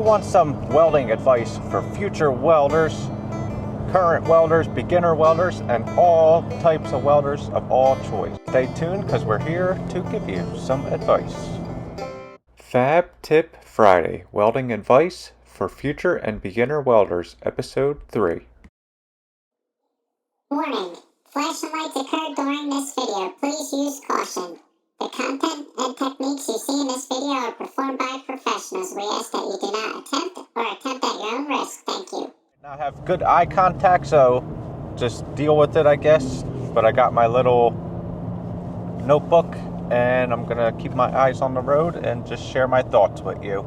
Who wants some welding advice for future welders, current welders, beginner welders, and all types of welders of all choice? Stay tuned because we're here to give you some advice. Fab Tip Friday, Welding Advice for Future and Beginner Welders, Episode 3. Warning! Flashing lights occur during this video. Please use caution. The content and techniques you see in this video are performed by professionals. We ask that you do not attempt at your own risk. Thank you. Now I have good eye contact, so just deal with it, I guess. But I got my little notebook, and I'm gonna keep my eyes on the road and just share my thoughts with you.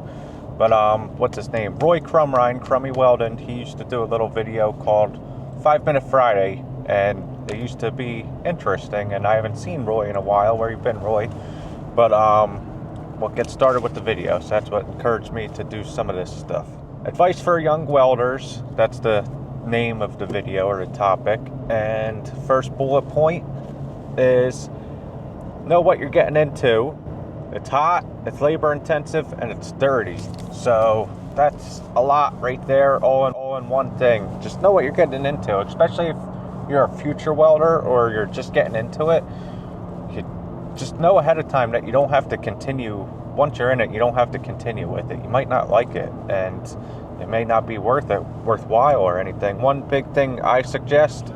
But what's his name? Roy Crumrine, Crummy Welding. He used to do a little video called 5 Minute Friday, and it used to be interesting, and I haven't seen Roy in a while. Where you been, Roy? But we'll get started with the video. So that's what encouraged me to do some of this stuff. Advice for young welders. That's the name of the video or the topic. And first bullet point is know what you're getting into. It's hot, it's labor intensive, and it's dirty. So that's a lot right there, all in one thing. Just know what you're getting into, especially if you're a future welder or you're just getting into it. You just know ahead of time that you don't have to continue. Once you're in it, you don't have to continue with it. You might not like it, and it may not be worthwhile or anything. One big thing I suggest,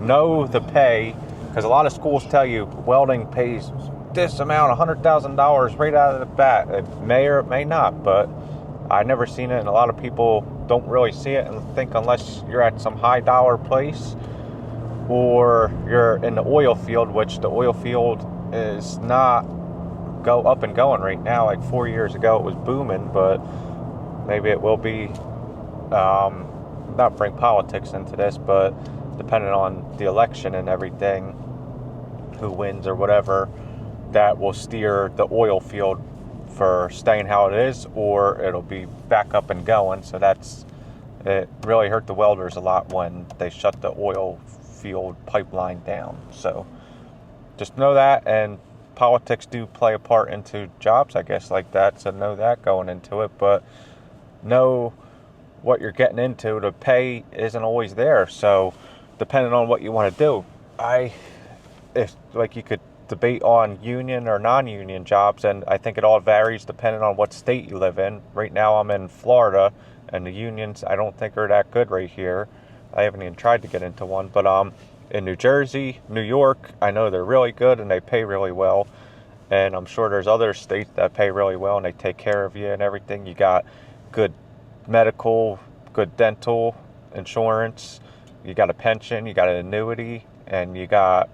know the pay, because a lot of schools tell you welding pays this amount, $100,000 right out of the bat. It may or it may not, but I've never seen it, and a lot of people don't really see it and think unless you're at some high dollar place or you're in the oil field, which the oil field is not up and going right now. Like 4 years ago it was booming, but maybe it will be, not bring politics into this, but depending on the election and everything, who wins or whatever, that will steer the oil field for staying how it is, or it'll be back up and going. So it really hurt the welders a lot when they shut the oil field pipeline down. So just know that, and politics do play a part into jobs, I guess, like that. So know that going into it, but know what you're getting into. The pay isn't always there, so depending on what you want to do, you could debate on union or non-union jobs, and I think it all varies depending on what state you live in. Right now I'm in Florida, and the unions I don't think are that good right here. I haven't even tried to get into one, but in New Jersey, New York, I know they're really good and they pay really well, and I'm sure there's other states that pay really well and they take care of you and everything. You got good medical, good dental insurance, you got a pension, you got an annuity, and you got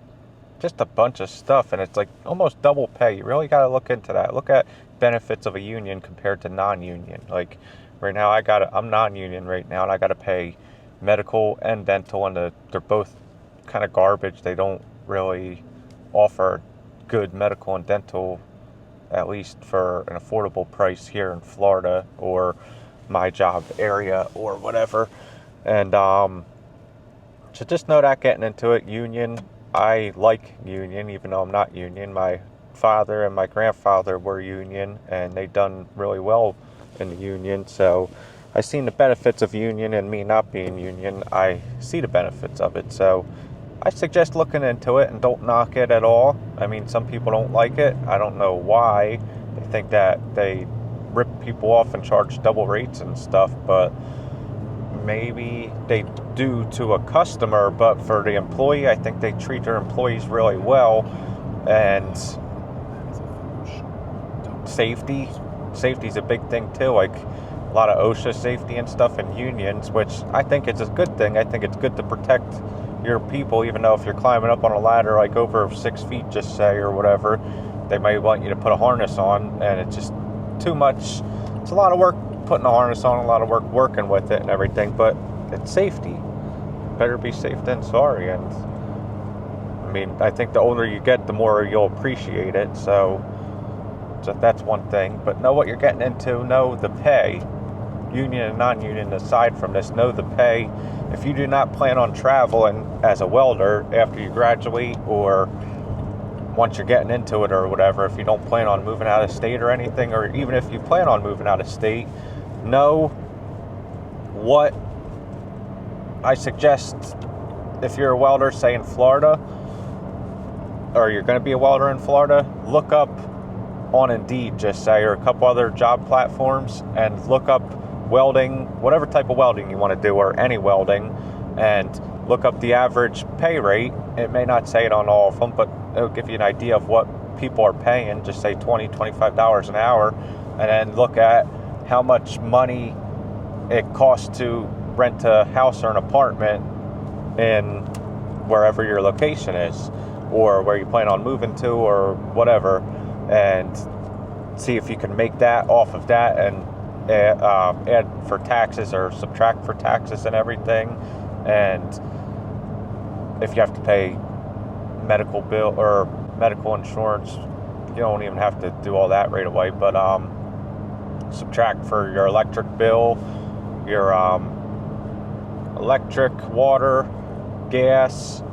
just a bunch of stuff, and it's like almost double pay. You really got to look into that. Look at benefits of a union compared to non-union. Like right now I'm non-union right now, and I got to pay medical and dental, and they're both kind of garbage. They don't really offer good medical and dental, at least for an affordable price here in Florida or my job area or whatever. And so just know that getting into it. Union, I like union, even though I'm not union. My father and my grandfather were union, and they done really well in the union. So I seen the benefits of union, and me not being union, I see the benefits of it. So I suggest looking into it, and don't knock it at all. I mean, some people don't like it. I don't know why. They think that they rip people off and charge double rates and stuff, but maybe they do to a customer, but for the employee, I think they treat their employees really well. And safety's a big thing too. Like a lot of OSHA safety and stuff in unions, which I think is a good thing. I think it's good to protect your people, even though if you're climbing up on a ladder like over 6 feet, just say, or whatever, they might want you to put a harness on, and it's just too much. It's a lot of work putting a harness on, a lot of work working with it and everything, but it's safety. Better be safe than sorry. And I mean, I think the older you get, the more you'll appreciate it. So that's one thing. But know what you're getting into. Know the pay. Union and non-union aside from this, know the pay. If you do not plan on traveling as a welder after you graduate, or once you're getting into it or whatever, if you don't plan on moving out of state or anything, or even if you plan on moving out of state, know what I suggest. If you're a welder, say in Florida, or you're going to be a welder in Florida, look up on Indeed, just say, or a couple other job platforms, and look up welding, whatever type of welding you want to do, or any welding, and look up the average pay rate. It may not say it on all of them, but it'll give you an idea of what people are paying. Just say $20, $25 an hour, and then look at how much money it costs to rent a house or an apartment in wherever your location is, or where you plan on moving to, or whatever, and see if you can make that off of that, and add for taxes or subtract for taxes and everything. And if you have to pay medical bill or medical insurance, you don't even have to do all that right away, but subtract for your electric bill, your electric, water, gas,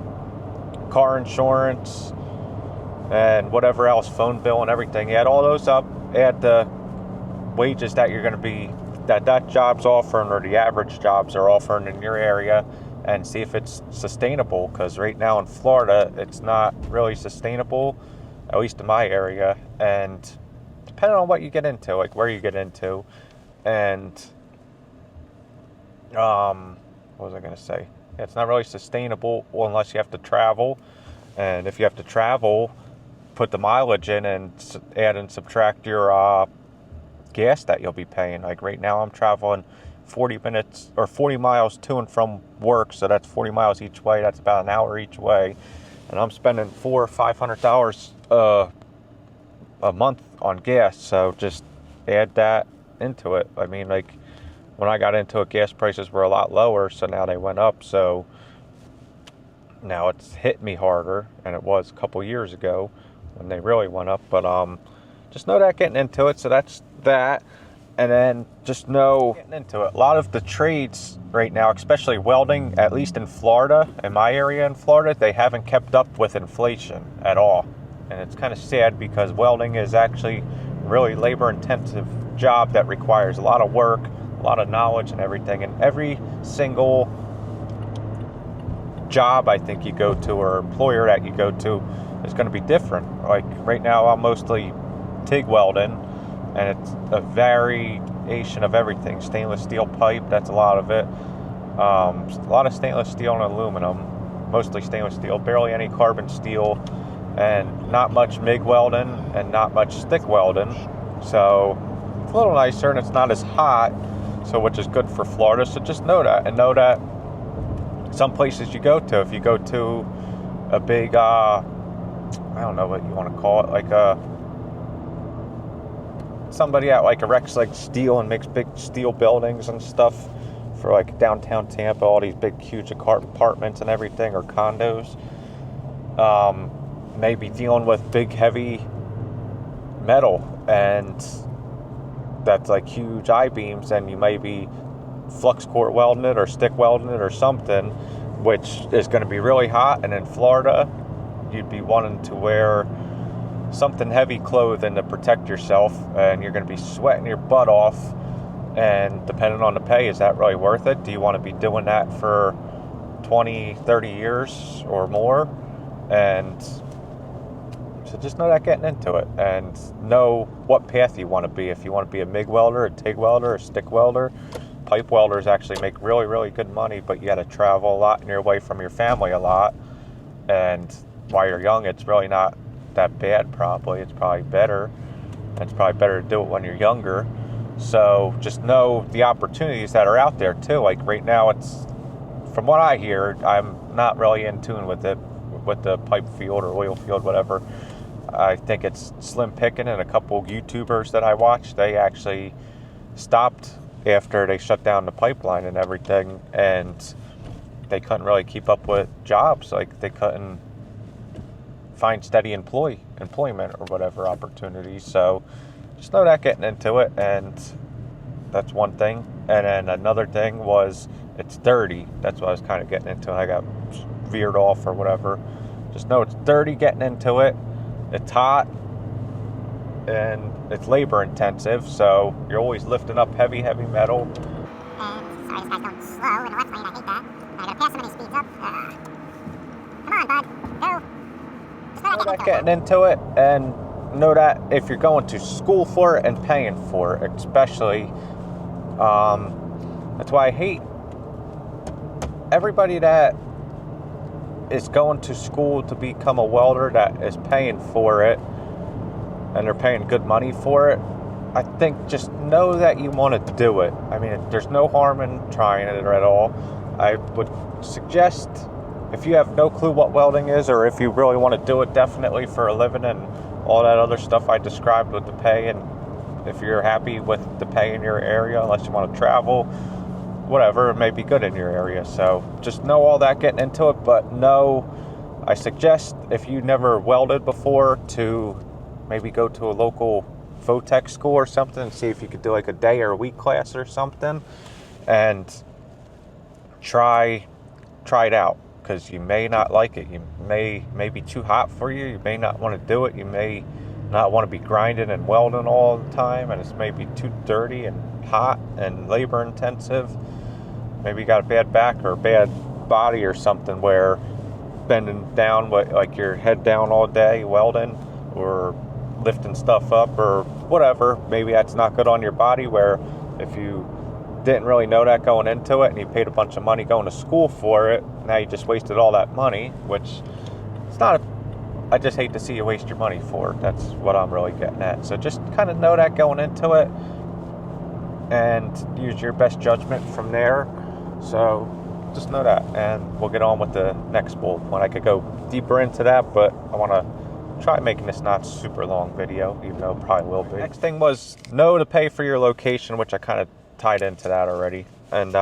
car insurance, and whatever else, phone bill and everything. Add all those up, add the wages that you're going to be, that job's offering, or the average jobs are offering in your area, and see if it's sustainable. Because right now in Florida, it's not really sustainable, at least in my area. And depending on what you get into, like where you get into, and what was I going to say? It's not really sustainable unless you have to travel. And if you have to travel, put the mileage in and add and subtract your gas that you'll be paying. Like right now I'm traveling 40 minutes or 40 miles to and from work, so that's 40 miles each way. That's about an hour each way, and I'm spending $400 or $500 a month on gas. So just add that into it. I mean, like when I got into it, gas prices were a lot lower, so now they went up. So now it's hit me harder than it was a couple years ago when they really went up. But just know that getting into it. So that's that. And then just know getting into it. A lot of the trades right now, especially welding, at least in Florida, in my area in Florida, they haven't kept up with inflation at all. And it's kind of sad, because welding is actually a really labor-intensive job that requires a lot of work, a lot of knowledge and everything. And every single job I think you go to, or employer that you go to, is going to be different. Like right now I'm mostly TIG welding, and it's a variation of everything. Stainless steel pipe, that's a lot of it. A lot of stainless steel and aluminum, mostly stainless steel, barely any carbon steel, and not much MIG welding and not much stick welding. So it's a little nicer, and it's not as hot, so which is good for Florida. So just know that, and know that some places you go to, if you go to a big, I don't know what you want to call it, like somebody at like erects like steel and makes big steel buildings and stuff for like downtown Tampa, all these big huge apartments and everything, or condos, maybe dealing with big heavy metal, and that's like huge I-beams, and you may be flux core welding it or stick welding it or something, which is going to be really hot. And in Florida, you'd be wanting to wear something heavy clothing to protect yourself, and you're going to be sweating your butt off. And depending on the pay, is that really worth it? Do you want to be doing that for 20, 30 years or more? And so just know that getting into it, and know what path you want to be. If you want to be a MIG welder, a TIG welder, a stick welder. Pipe welders actually make really, really good money, but you got to travel a lot and you're away from your family a lot. And while you're young, it's really not that bad, probably. It's probably better. It's probably better to do it when you're younger. So just know the opportunities that are out there too. Like right now, it's, from what I hear, I'm not really in tune with it, with the pipe field or oil field, whatever. I think it's slim picking, and a couple YouTubers that I watched, they actually stopped after they shut down the pipeline and everything, and they couldn't really keep up with jobs. Like they couldn't find steady employment or whatever opportunities. So just know that getting into it, and that's one thing. And then another thing was, it's dirty. That's what I was kind of getting into. I got veered off or whatever. Just know it's dirty getting into it. It's hot, and it's labor intensive, so you're always lifting up heavy metal. And sorry, this guy's going slow in the left lane. I hate that. I gotta pass him and he speeds up. Come on, bud. Go. Just Know that getting into it, and know that if you're going to school for it and paying for it, especially, that's why I hate everybody that is going to school to become a welder that is paying for it, and they're paying good money for it. I think just know that you want to do it. I mean, there's no harm in trying it at all. I would suggest, if you have no clue what welding is, or if you really want to do it definitely for a living and all that other stuff I described with the pay, and if you're happy with the pay in your area, unless you want to travel, whatever, it may be good in your area. So just know all that getting into it, but I suggest, if you never welded before, to maybe go to a local Votech school or something and see if you could do like a day or a week class or something, and try it out, because you may not like it. You may be too hot for you. You may not want to do it. You may not want to be grinding and welding all the time, and it's maybe too dirty and hot and labor intensive. Maybe you got a bad back or a bad body or something, where bending down, like your head down all day welding or lifting stuff up or whatever. Maybe that's not good on your body, where if you didn't really know that going into it and you paid a bunch of money going to school for it, now you just wasted all that money, which it's not I just hate to see you waste your money for it. That's what I'm really getting at. So just kind of know that going into it and use your best judgment from there. So just know that, and we'll get on with the next bullet point. I could go deeper into that, but I want to try making this not super long video, even though it probably will be. Next thing was know to pay for your location, which I kind of tied into that already. And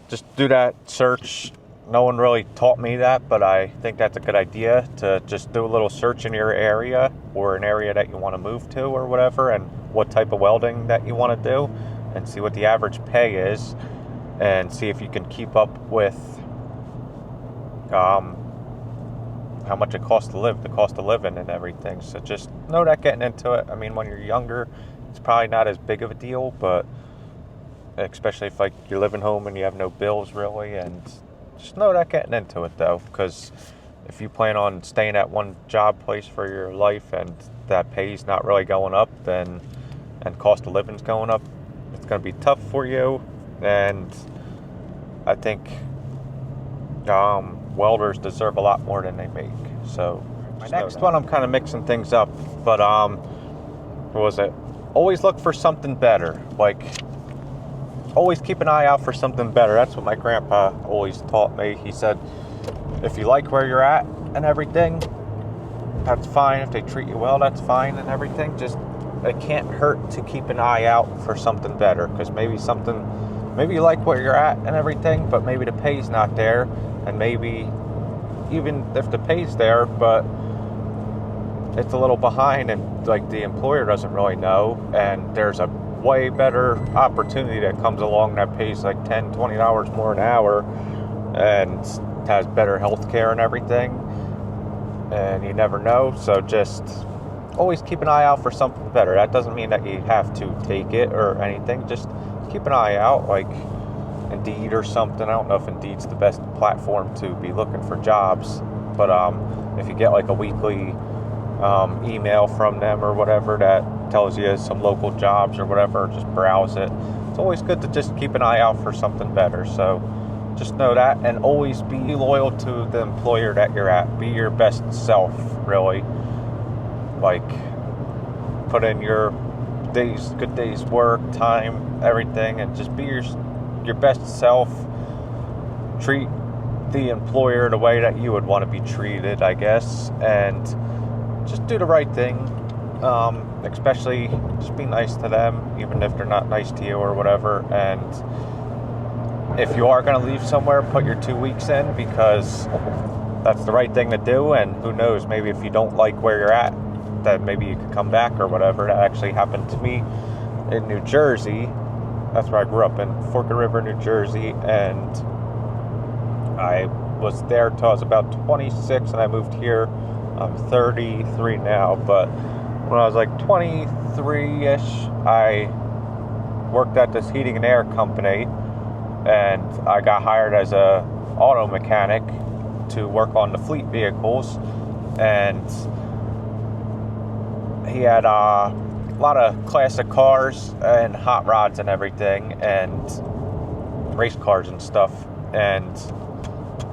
just do that search. No one really taught me that, but I think that's a good idea, to just do a little search in your area or an area that you want to move to or whatever, and what type of welding that you want to do, and see what the average pay is, and see if you can keep up with how much it costs to live, the cost of living and everything. So just know that getting into it. I mean, when you're younger, it's probably not as big of a deal, but especially if like you're living home and you have no bills really, and just know that getting into it though, because if you plan on staying at one job place for your life and that pay's not really going up, then, and cost of living's going up, it's going to be tough for you. And I think welders deserve a lot more than they make. So my next one, I'm kind of mixing things up, but what was it? Always look for something better. Like, always keep an eye out for something better. That's what my grandpa always taught me. He said, if you like where you're at and everything, that's fine. If they treat you well, that's fine and everything. Just, it can't hurt to keep an eye out for something better, because maybe you like where you're at and everything, but maybe the pay's not there, and maybe even if the pay's there, but it's a little behind, and like the employer doesn't really know, and there's a way better opportunity that comes along that pays like $10, $20 more an hour and has better health care and everything, and you never know. So just always keep an eye out for something better. That doesn't mean that you have to take it or anything. Just keep an eye out, like Indeed or something. I don't know if Indeed's the best platform to be looking for jobs, but if you get like a weekly email from them or whatever that tells you some local jobs or whatever, just browse it. It's always good to just keep an eye out for something better. So just know that, and always be loyal to the employer that you're at. Be your best self, really. Like, put in your good days work, time, everything, and just be your best self. Treat the employer the way that you would want to be treated, I guess, and just do the right thing. Especially just be nice to them, even if they're not nice to you or whatever. And if you are going to leave somewhere, put your 2 weeks in, because that's the right thing to do. And who knows, maybe if you don't like where you're at, that maybe you could come back or whatever. That actually happened to me in New Jersey. That's where I grew up, in Forked River, New Jersey, and I was there till I was about 26, and I moved here. I'm 33 now, but when I was like 23-ish, I worked at this heating and air company, and I got hired as a auto mechanic to work on the fleet vehicles. And he had a lot of classic cars and hot rods and everything, and race cars and stuff, and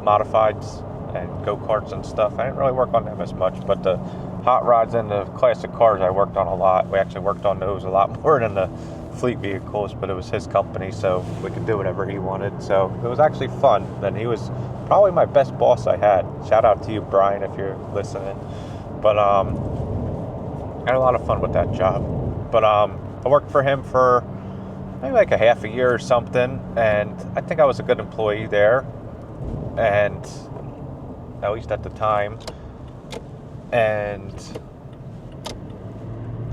modifieds and go-karts and stuff. I didn't really work on them as much, but the hot rods and the classic cars I worked on a lot. We actually worked on those a lot more than the fleet vehicles, but it was his company, so we could do whatever he wanted. So it was actually fun, and he was probably my best boss I had. Shout out to you, Brian, if you're listening. But I had a lot of fun with that job. But I worked for him for maybe like a half a year or something, and I think I was a good employee there, and at least at the time. And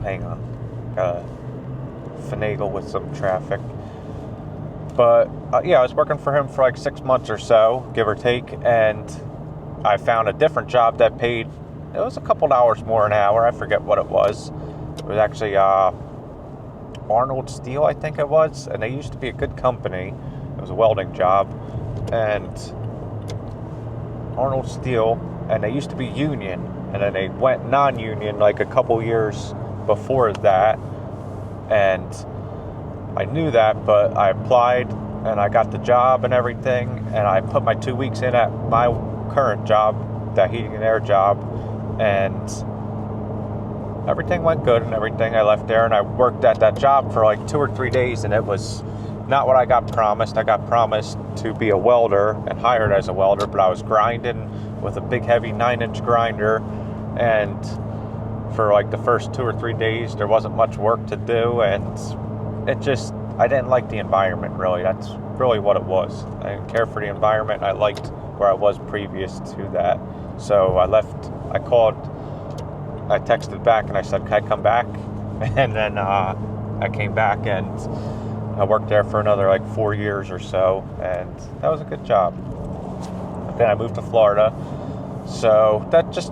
hang on, gotta finagle with some traffic. But yeah, I was working for him for like 6 months or so, give or take, and I found a different job that paid, it was a couple dollars more an hour. I forget what it was. It was actually Arnold Steel, I think it was, and they used to be a good company. It was a welding job, and Arnold Steel, and they used to be union, and then they went non-union like a couple years before that, and I knew that, but I applied and I got the job and everything, and I put my 2 weeks in at my current job, that heating and air job, and everything went good and everything. I left there and I worked at that job for like 2 or 3 days, and it was not what I got promised. I got promised to be a welder and hired as a welder, but I was grinding with a big heavy 9-inch grinder, and for like the first 2 or 3 days there wasn't much work to do, and I didn't like the environment, really. That's really what it was. I didn't care for the environment. I liked where I was previous to that. So I left, I called, I texted back and I said, can I come back? And then I came back, and I worked there for another like 4 years or so, and that was a good job. But then I moved to Florida. So that just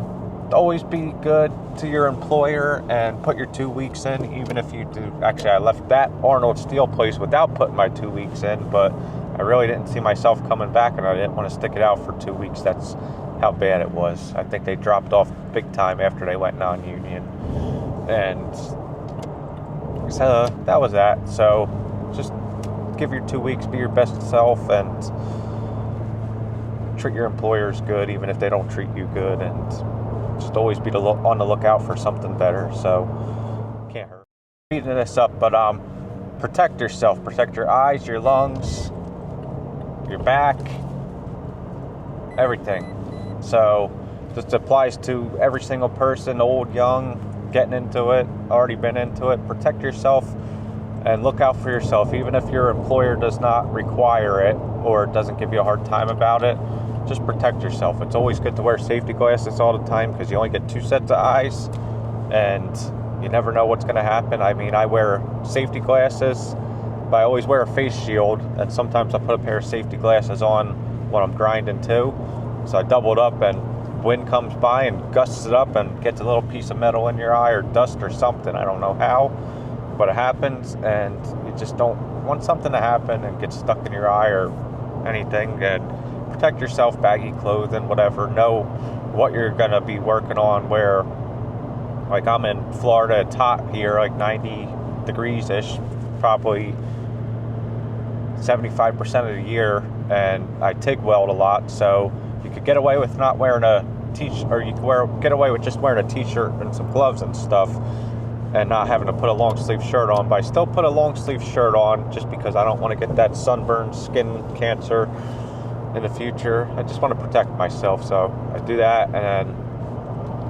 always be good to your employer and put your 2 weeks in, even if you do. Actually, I left that Arnold Steel place without putting my 2 weeks in, but I really didn't see myself coming back, and I didn't want to stick it out for 2 weeks. That's how bad it was. I think they dropped off big time after they went non-union, and so that was that. So just give your 2 weeks, be your best self, and treat your employers good, even if they don't treat you good, and just always be on the lookout for something better. So can't hurt. Beating this up, but protect yourself. Protect your eyes, your lungs, your back, everything. So this applies to every single person, old, young, getting into it, already been into it. Protect yourself and look out for yourself. Even if your employer does not require it or doesn't give you a hard time about it, just protect yourself. It's always good to wear safety glasses all the time, because you only get 2 sets of eyes, and you never know what's going to happen. I mean, I wear safety glasses, but I always wear a face shield, and sometimes I put a pair of safety glasses on when I'm grinding too. So I double it up, and wind comes by and gusts it up and gets a little piece of metal in your eye, or dust or something. I don't know how, but it happens, and you just don't want something to happen and get stuck in your eye or anything. And protect yourself, baggy clothing, whatever. Know what you're going to be working on. Where, like, I'm in Florida, it's hot here, like 90 degrees-ish, probably 75% of the year, and I TIG weld a lot, so you could get away with not wearing a t-shirt, or you could get away with just wearing a t-shirt and some gloves and stuff, and not having to put a long sleeve shirt on. But I still put a long sleeve shirt on just because I don't want to get that sunburn, skin cancer in the future. I just want to protect myself, so I do that. And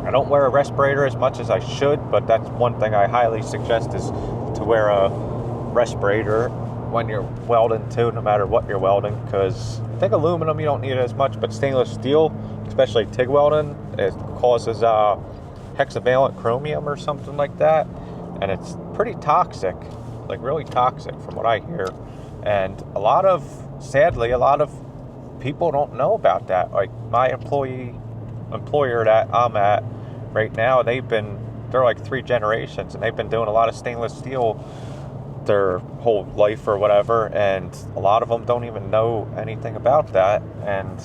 I don't wear a respirator as much as I should, but that's one thing I highly suggest, is to wear a respirator when you're welding too, no matter what you're welding, because I think aluminum you don't need it as much, but stainless steel, especially TIG welding, it causes hexavalent chromium or something like that, and it's pretty toxic, like really toxic from what I hear. And sadly, a lot of people don't know about that. Like my employer that I'm at right now, they've been they're like 3 generations, and they've been doing a lot of stainless steel their whole life or whatever, and a lot of them don't even know anything about that, and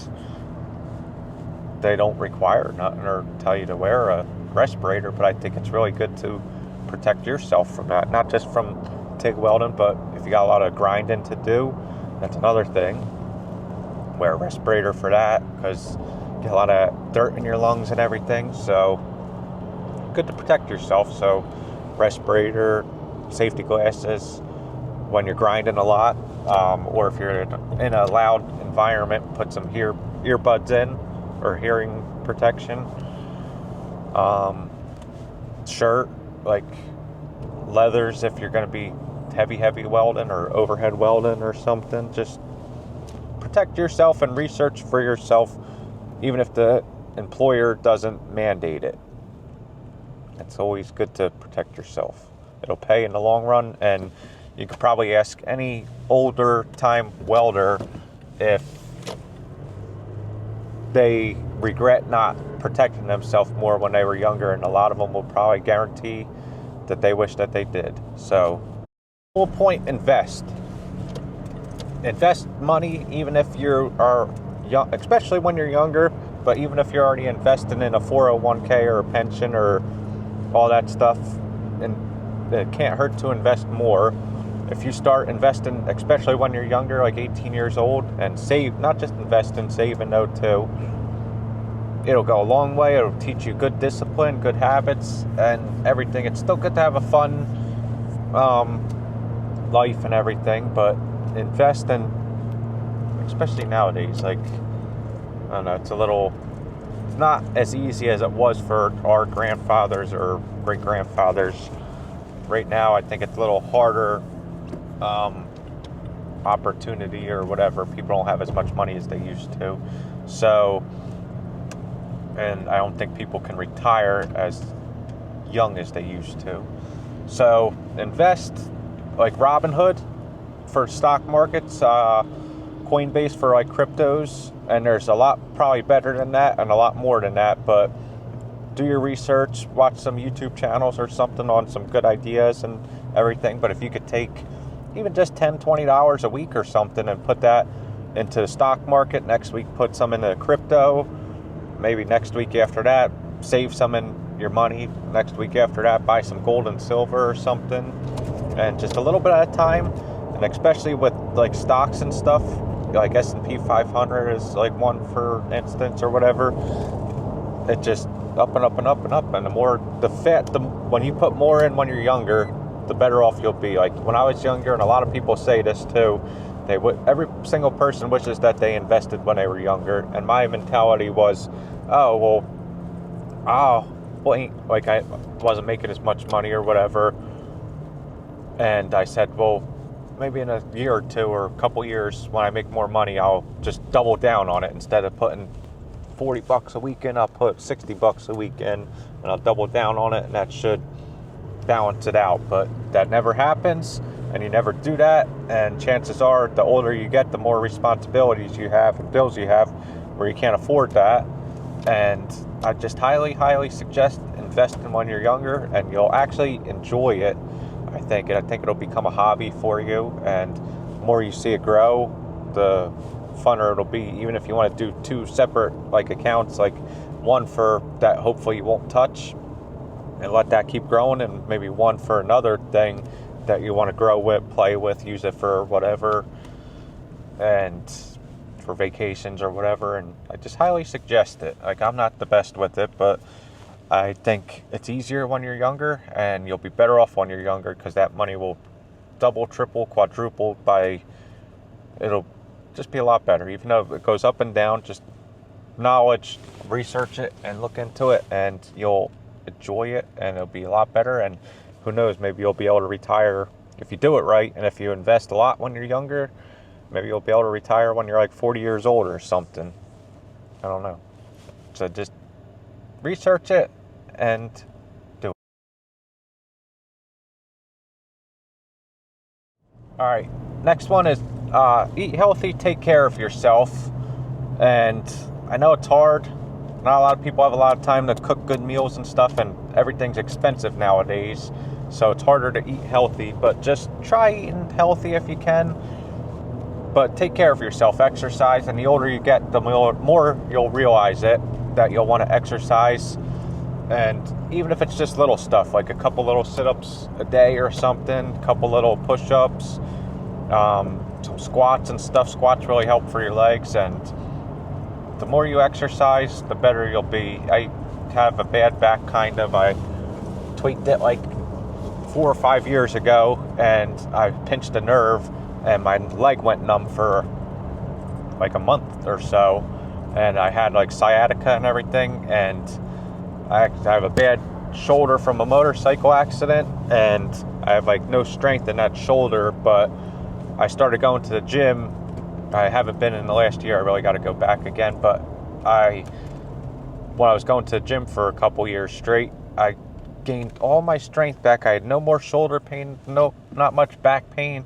they don't require nothing or tell you to wear a respirator. But I think it's really good to protect yourself from that, not just from TIG welding, but if you got a lot of grinding to do, that's another thing. Wear a respirator for that, because you get a lot of dirt in your lungs and everything, so good to protect yourself. So respirator, safety glasses when you're grinding a lot, or if you're in a loud environment, put some earbuds in, or hearing protection. Shirt, like leathers if you're going to be heavy welding or overhead welding or something. Just protect yourself and research for yourself, even if the employer doesn't mandate it. It's always good to protect yourself. It'll pay in the long run, and you could probably ask any older time welder if they regret not protecting themselves more when they were younger, and a lot of them will probably guarantee that they wish that they did. So, full point, invest money, even if you are young, especially when you're younger, but even if you're already investing in a 401k or a pension or all that stuff, and it can't hurt to invest more. If you start investing, especially when you're younger, like 18 years old, and save, not just investing, saving though too, it'll go a long way. It'll teach you good discipline, good habits, and everything. It's still good to have a fun life and everything, but invest in, especially nowadays, like, I don't know, it's not as easy as it was for our grandfathers or great-grandfathers. Right now, I think it's a little harder opportunity or whatever. People don't have as much money as they used to. So, and I don't think people can retire as young as they used to. So, invest, like Robinhood for stock markets, Coinbase for like cryptos, and there's a lot probably better than that and a lot more than that, but do your research, watch some YouTube channels or something on some good ideas and everything. But if you could take even just $10, $20 a week or something and put that into the stock market, next week put some into crypto, maybe next week after that save some in your money, next week after that buy some gold and silver or something, and just a little bit at a time. And especially with like stocks and stuff, like S&P 500 is like one for instance or whatever, it just up and up and up and up, and when you put more in when you're younger, the better off you'll be. Like when I was younger, and a lot of people say this too, every single person wishes that they invested when they were younger, and my mentality was, like I wasn't making as much money or whatever, and I said, well, maybe in a year or two or a couple years when I make more money, I'll just double down on it. Instead of putting $40 a week in, I'll put $60 a week in, and I'll double down on it, and that should balance it out. But that never happens, and you never do that, and chances are the older you get, the more responsibilities you have and bills you have where you can't afford that. And I just highly suggest investing when you're younger, and you'll actually enjoy it. I think it'll become a hobby for you, and the more you see it grow, the funner it'll be. Even if you want to do 2 separate like accounts, like one for that hopefully you won't touch and let that keep growing, and maybe one for another thing that you want to grow with, play with, use it for whatever, and for vacations or whatever. And I just highly suggest it. Like, I'm not the best with it, but I think it's easier when you're younger, and you'll be better off when you're younger, because that money will double, triple, quadruple it'll just be a lot better. Even though it goes up and down, just knowledge, research it and look into it, and you'll enjoy it, and it'll be a lot better. And who knows, maybe you'll be able to retire if you do it right, and if you invest a lot when you're younger, maybe you'll be able to retire when you're like 40 years old or something. I don't know. So just research it and do it. All right, next one is eat healthy, take care of yourself. And I know it's hard, not a lot of people have a lot of time to cook good meals and stuff, and everything's expensive nowadays, so it's harder to eat healthy. But just try eating healthy if you can. But take care of yourself, exercise, and the older you get, the more you'll realize that you'll want to exercise. And even if it's just little stuff, like a couple little sit-ups a day or something, a couple little push-ups, some squats and stuff. Squats really help for your legs, and the more you exercise, the better you'll be. I have a bad back, kind of. I tweaked it like 4 or 5 years ago, and I pinched a nerve, and my leg went numb for like a month or so, and I had like sciatica and everything, and I have a bad shoulder from a motorcycle accident, and I have like no strength in that shoulder. But I started going to the gym. I haven't been in the last year. I really got to go back again. But when I was going to the gym for a couple years straight, I gained all my strength back. I had no more shoulder pain, not much back pain,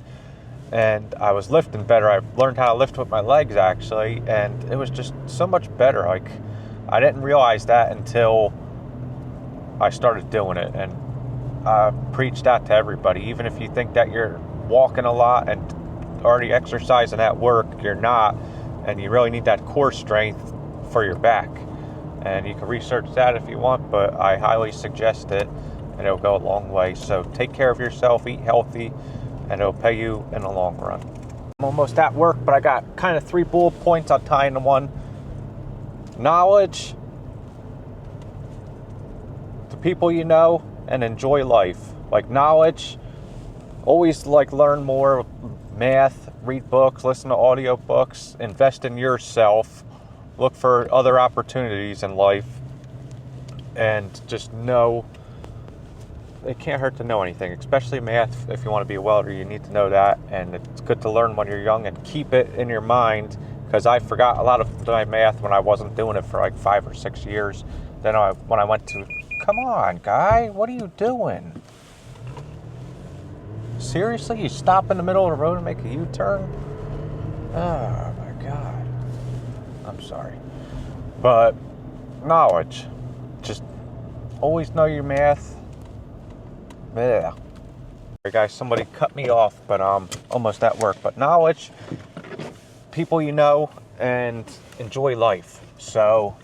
and I was lifting better. I learned how to lift with my legs, actually, and it was just so much better. Like, I didn't realize that until I started doing it, and I preached that to everybody. Even if you think that you're walking a lot and already exercising at work, you're not, and you really need that core strength for your back. And you can research that if you want, but I highly suggest it, and it'll go a long way. So take care of yourself, eat healthy, and it'll pay you in the long run. I'm almost at work, but I got kind of 3 bullet points I'll tie into one. Knowledge, the people you know, and enjoy life. Like, knowledge, always like learn more. Math, read books, listen to audio books, invest in yourself, look for other opportunities in life, and just know it can't hurt to know anything, especially math. If you want to be a welder, you need to know that, and it's good to learn when you're young and keep it in your mind, because I forgot a lot of my math when I wasn't doing it for like 5 or 6 years. Then when I went to, come on, guy, what are you doing? Seriously, you stop in the middle of the road and make a U-turn? Oh my God. I'm sorry. But knowledge. Just always know your math. Yeah. Hey guys, somebody cut me off, but I'm almost at work. But knowledge, people you know, and enjoy life. So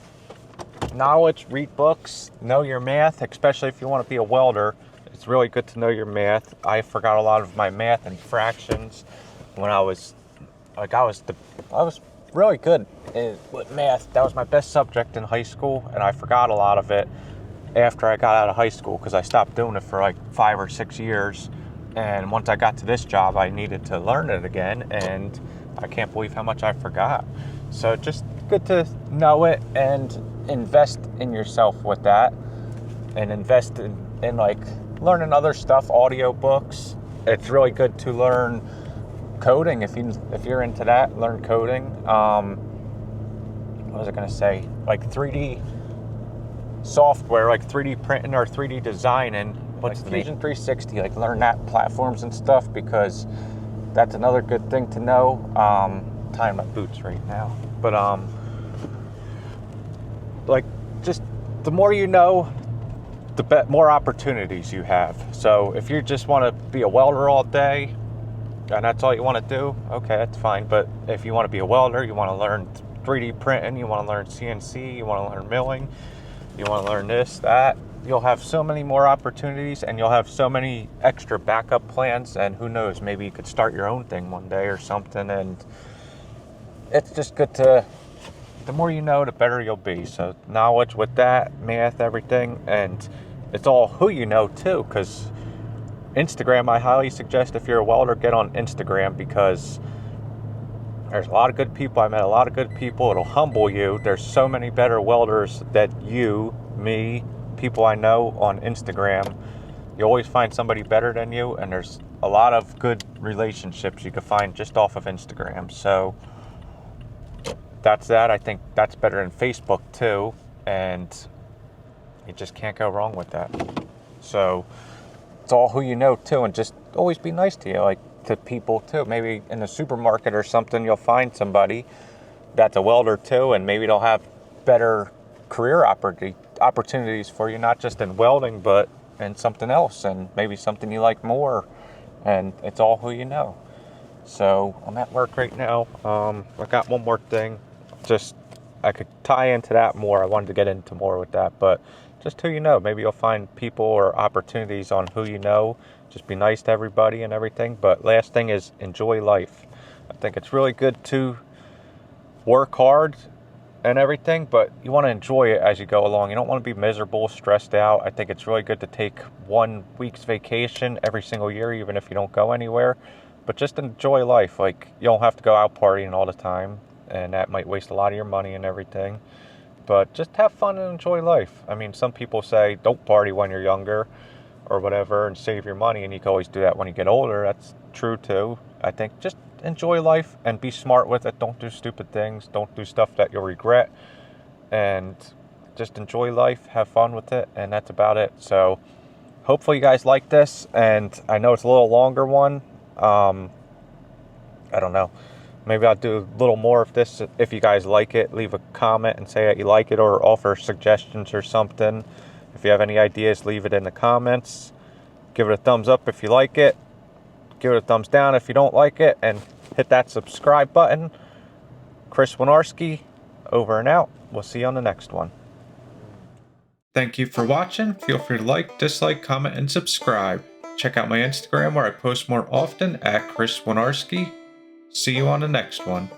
knowledge, read books, know your math, especially if you want to be a welder. It's really good to know your math. I forgot a lot of my math and fractions when I was really good with math. That was my best subject in high school, and I forgot a lot of it after I got out of high school, because I stopped doing it for like 5 or 6 years. And once I got to this job, I needed to learn it again, and I can't believe how much I forgot. So just good to know it and invest in yourself with that, and invest in like learning other stuff, audio books. It's really good to learn coding if you're into that. Learn coding. What was I gonna say? Like 3D software, like 3D printing or 3D designing. What's like Fusion 360? Like, learn that, platforms and stuff, because that's another good thing to know. Tying my boots right now, but like, just the more you know, the more opportunities you have. So if you just want to be a welder all day and that's all you want to do, okay, that's fine. But if you want to be a welder, you want to learn 3D printing, you want to learn CNC, you want to learn milling, you want to learn this, that, you'll have so many more opportunities, and you'll have so many extra backup plans. And who knows, maybe you could start your own thing one day or something. And it's just good to, the more you know, the better you'll be. So knowledge with that, math, everything. And it's all who you know too, because Instagram, I highly suggest, if you're a welder, get on Instagram, because there's a lot of good people. I met a lot of good people. It'll humble you. There's so many better welders than you, me, people I know on Instagram. You always find somebody better than you, and there's a lot of good relationships you can find just off of Instagram. So that's that. I think that's better than Facebook too, and you just can't go wrong with that. So it's all who you know too, and just always be nice to you, like to people too. Maybe in the supermarket or something, you'll find somebody that's a welder too, and maybe they'll have better career opportunities for you, not just in welding, but in something else, and maybe something you like more, and it's all who you know. So I'm at work right now. I got one more thing. Just, I could tie into that more. I wanted to get into more with that, but just who you know. Maybe you'll find people or opportunities on who you know. Just be nice to everybody and everything. But last thing is enjoy life. I think it's really good to work hard and everything, but you want to enjoy it as you go along. You don't want to be miserable, stressed out. I think it's really good to take 1 week's vacation every single year, even if you don't go anywhere. But just enjoy life. Like, you don't have to go out partying all the time, and that might waste a lot of your money and everything. But just have fun and enjoy life. I mean, some people say don't party when you're younger or whatever and save your money, and you can always do that when you get older. That's true too. I think just enjoy life and be smart with it. Don't do stupid things. Don't do stuff that you'll regret. And just enjoy life, have fun with it, and that's about it. So hopefully you guys like this, and I know it's a little longer one. I don't know. Maybe I'll do a little more of this if you guys like it. Leave a comment and say that you like it, or offer suggestions or something. If you have any ideas, leave it in the comments. Give it a thumbs up if you like it. Give it a thumbs down if you don't like it. And hit that subscribe button. Chris Winarski, over and out. We'll see you on the next one. Thank you for watching. Feel free to like, dislike, comment, and subscribe. Check out my Instagram where I post more often at Chris Winarski. See you on the next one.